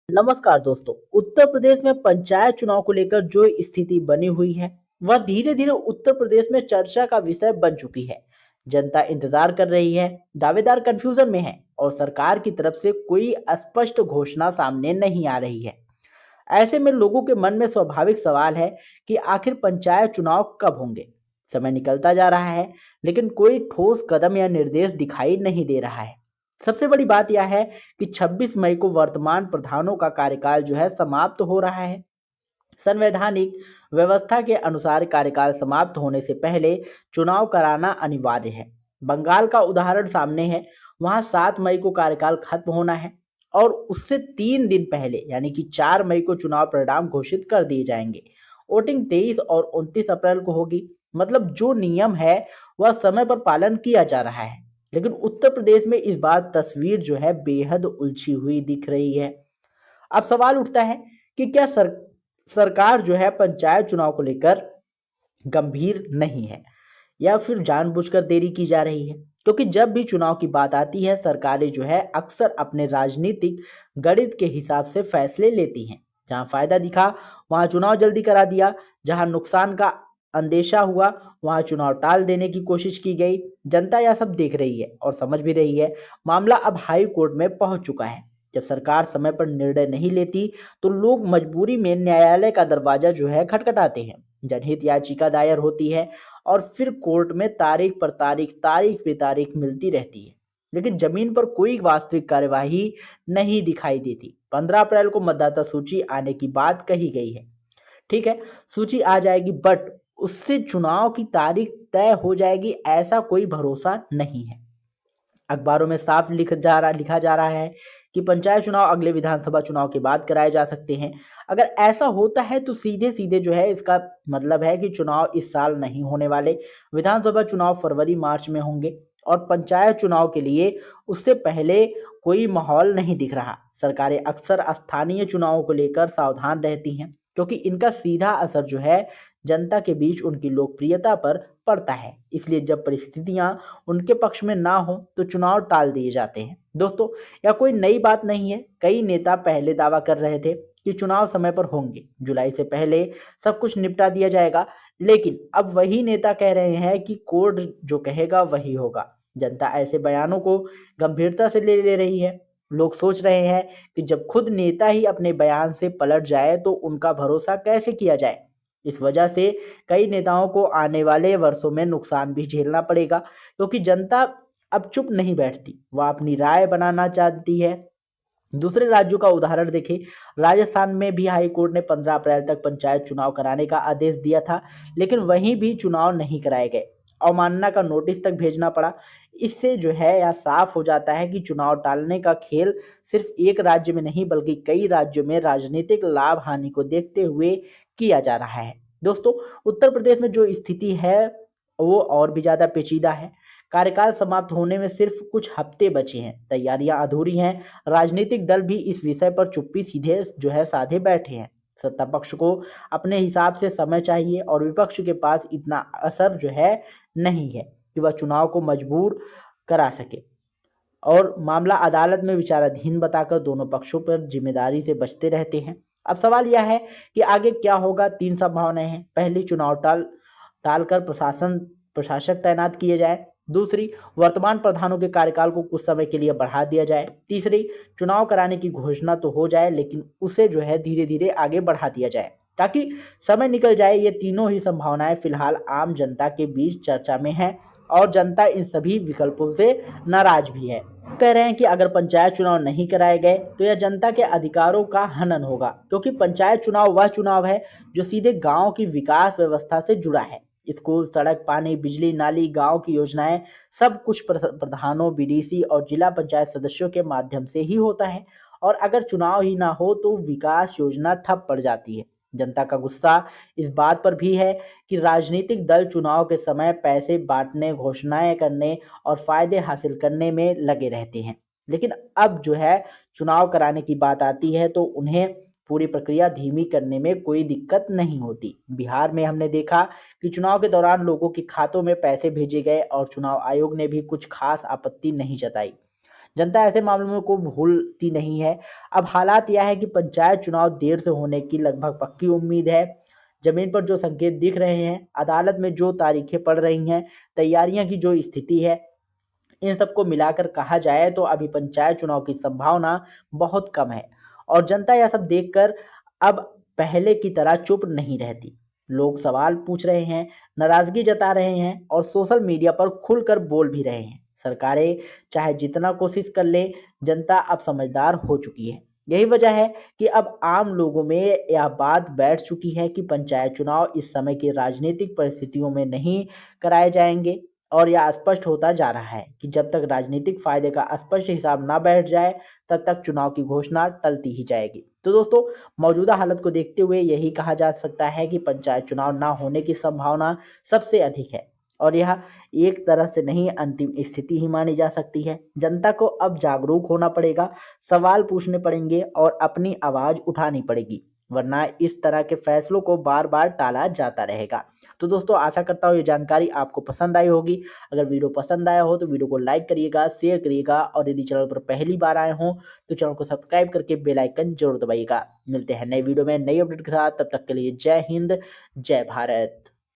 नमस्कार दोस्तों। उत्तर प्रदेश में पंचायत चुनाव को लेकर जो स्थिति बनी हुई है वह धीरे धीरे उत्तर प्रदेश में चर्चा का विषय बन चुकी है। जनता इंतजार कर रही है, दावेदार कंफ्यूजन में है और सरकार की तरफ से कोई स्पष्ट घोषणा सामने नहीं आ रही है। ऐसे में लोगों के मन में स्वाभाविक सवाल है कि आखिर पंचायत चुनाव कब होंगे। समय निकलता जा रहा है लेकिन कोई ठोस कदम या निर्देश दिखाई नहीं दे रहा है। सबसे बड़ी बात यह है कि 26 मई को वर्तमान प्रधानों का कार्यकाल जो है समाप्त हो रहा है। संवैधानिक व्यवस्था के अनुसार कार्यकाल समाप्त होने से पहले चुनाव कराना अनिवार्य है। बंगाल का उदाहरण सामने है। वहां 7 मई को कार्यकाल खत्म होना है और उससे 3 दिन पहले यानी कि 4 मई को चुनाव परिणाम घोषित कर दिए जाएंगे। वोटिंग 23 और 29 अप्रैल को होगी। मतलब जो नियम है वह समय पर पालन किया जा रहा है। लेकिन उत्तर प्रदेश में इस बार तस्वीर जो है बेहद उलझी हुई दिख रही है। अब सवाल उठता है कि क्या सरकार जो है पंचायत चुनाव को लेकर गंभीर नहीं है या फिर जानबूझकर देरी की जा रही है। क्योंकि जब भी चुनाव की बात आती है सरकारें जो है अक्सर अपने राजनीतिक गणित के हिसाब से फैसले लेती हैं। जहां फायदा दिखा वहां चुनाव जल्दी करा दिया, जहां नुकसान का अंदेशा हुआ वहां चुनाव टाल देने की कोशिश की गई। जनता यह सब देख रही है और समझ भी रही है। मामला अब हाई कोर्ट में पहुंच चुका है। जब सरकार समय पर निर्णय नहीं लेती तो लोग मजबूरी में न्यायालय का दरवाजा जो है खटखटाते हैं। जनहित याचिका दायर होती है और फिर कोर्ट में तारीख पर तारीख तारीख पे तारीख मिलती रहती है। लेकिन जमीन पर कोई वास्तविक कार्यवाही नहीं दिखाई देती। 15 अप्रैल को मतदाता सूची आने की बात कही गई है। ठीक है, सूची आ जाएगी बट उससे चुनाव की तारीख तय हो जाएगी ऐसा कोई भरोसा नहीं है। अखबारों में साफ लिखा जा रहा है कि पंचायत चुनाव अगले विधानसभा चुनाव के बाद कराए जा सकते हैं। अगर ऐसा होता है तो सीधे सीधे जो है इसका मतलब है कि चुनाव इस साल नहीं होने वाले। विधानसभा चुनाव फरवरी मार्च में होंगे और पंचायत चुनाव के लिए उससे पहले कोई माहौल नहीं दिख रहा। सरकारें अक्सर स्थानीय चुनावों को लेकर सावधान रहती हैं क्योंकि इनका सीधा असर जो है जनता के बीच उनकी लोकप्रियता पर पड़ता है। इसलिए जब परिस्थितियां उनके पक्ष में ना हो तो चुनाव टाल दिए जाते हैं। दोस्तों, यह कोई नई बात नहीं है। कई नेता पहले दावा कर रहे थे कि चुनाव समय पर होंगे, जुलाई से पहले सब कुछ निपटा दिया जाएगा। लेकिन अब वही नेता कह रहे हैं कि कोर्ट जो कहेगा वही होगा। जनता ऐसे बयानों को गंभीरता से ले रही है। लोग सोच रहे हैं कि जब खुद नेता ही अपने बयान से पलट जाए तो उनका भरोसा कैसे किया जाए। इस वजह से कई नेताओं को आने वाले वर्षों में नुकसान भी झेलना पड़ेगा क्योंकि जनता अब चुप नहीं बैठती, वह अपनी राय बनाना चाहती है। दूसरे राज्यों का उदाहरण देखें। राजस्थान में भी हाई कोर्ट ने 15 अप्रैल तक पंचायत चुनाव कराने का आदेश दिया था, लेकिन वहीं भी चुनाव नहीं कराए गए। अवमानना का नोटिस तक भेजना पड़ा। इससे जो है यह साफ हो जाता है कि चुनाव टालने का खेल सिर्फ एक राज्य में नहीं बल्कि कई राज्यों में राजनीतिक लाभ हानि को देखते हुए किया जा रहा है। दोस्तों, उत्तर प्रदेश में जो स्थिति है वो और भी ज़्यादा पेचीदा है। कार्यकाल समाप्त होने में सिर्फ कुछ हफ्ते बचे हैं, तैयारियां अधूरी हैं। राजनीतिक दल भी इस विषय पर चुप्पी सीधे जो है साधे बैठे हैं। सत्ता पक्ष को अपने हिसाब से समय चाहिए और विपक्ष के पास इतना असर जो है नहीं है कि वह चुनाव को मजबूर करा सके। और मामला अदालत में विचाराधीन बताकर दोनों पक्षों पर जिम्मेदारी से बचते रहते हैं। अब सवाल यह है कि आगे क्या होगा। 3 संभावनाएं हैं। पहली, चुनाव टालकर प्रशासक तैनात किए जाए। दूसरी, वर्तमान प्रधानों के कार्यकाल को कुछ समय के लिए बढ़ा दिया जाए। तीसरी, चुनाव कराने की घोषणा तो हो जाए लेकिन उसे जो है धीरे धीरे आगे बढ़ा दिया जाए ताकि समय निकल जाए। ये तीनों ही संभावनाएं फिलहाल आम जनता के बीच चर्चा में हैं और जनता इन सभी विकल्पों से नाराज भी है। कह रहे हैं कि अगर पंचायत चुनाव नहीं कराए गए तो यह जनता के अधिकारों का हनन होगा क्योंकि पंचायत चुनाव वह चुनाव है जो सीधे गांव की विकास व्यवस्था से जुड़ा है। स्कूल, सड़क, पानी, बिजली, नाली, गांव की योजनाएं सब कुछ प्रधानों, बीडीसी और जिला पंचायत सदस्यों के माध्यम से ही होता है। और अगर चुनाव ही ना हो तो विकास योजना ठप पड़ जाती है। जनता का गुस्सा इस बात पर भी है कि राजनीतिक दल चुनाव के समय पैसे बांटने, घोषणाएं करने और फायदे हासिल करने में लगे रहते हैं। लेकिन अब जो है चुनाव कराने की बात आती है तो उन्हें पूरी प्रक्रिया धीमी करने में कोई दिक्कत नहीं होती। बिहार में हमने देखा कि चुनाव के दौरान लोगों के खातों में पैसे भेजे गए और चुनाव आयोग ने भी कुछ खास आपत्ति नहीं जताई। जनता ऐसे मामलों में को भूलती नहीं है। अब हालात यह है कि पंचायत चुनाव देर से होने की लगभग पक्की उम्मीद है। जमीन पर जो संकेत दिख रहे हैं, अदालत में जो तारीखें पड़ रही हैं, तैयारियां की जो स्थिति है, इन सबको मिलाकर कहा जाए तो अभी पंचायत चुनाव की संभावना बहुत कम है। और जनता यह सब देखकर अब पहले की तरह चुप नहीं रहती। लोग सवाल पूछ रहे हैं, नाराजगी जता रहे हैं और सोशल मीडिया पर खुलकर बोल भी रहे हैं। सरकारें चाहे जितना कोशिश कर ले, जनता अब समझदार हो चुकी है। यही वजह है कि अब आम लोगों में यह बात बैठ चुकी है कि पंचायत चुनाव इस समय की राजनीतिक परिस्थितियों में नहीं कराए जाएंगे। और यह स्पष्ट होता जा रहा है कि जब तक राजनीतिक फायदे का स्पष्ट हिसाब ना बैठ जाए, तब तक चुनाव की घोषणा टलती ही जाएगी। तो दोस्तों, मौजूदा हालत को देखते हुए यही कहा जा सकता है कि पंचायत चुनाव ना होने की संभावना सबसे अधिक है। और यह एक तरह से नहीं, अंतिम स्थिति ही मानी जा सकती है। जनता को अब जागरूक होना पड़ेगा, सवाल पूछने पड़ेंगे और अपनी आवाज उठानी पड़ेगी, वरना इस तरह के फैसलों को बार बार टाला जाता रहेगा। तो दोस्तों, आशा करता हूँ ये जानकारी आपको पसंद आई होगी। अगर वीडियो पसंद आया हो तो वीडियो को लाइक करिएगा, शेयर करिएगा और यदि चैनल पर पहली बार आए हों तो चैनल को सब्सक्राइब करके बेल आइकन जरूर दबाइएगा। मिलते हैं नए वीडियो में नई अपडेट के साथ, तब तक के लिए जय हिंद, जय भारत।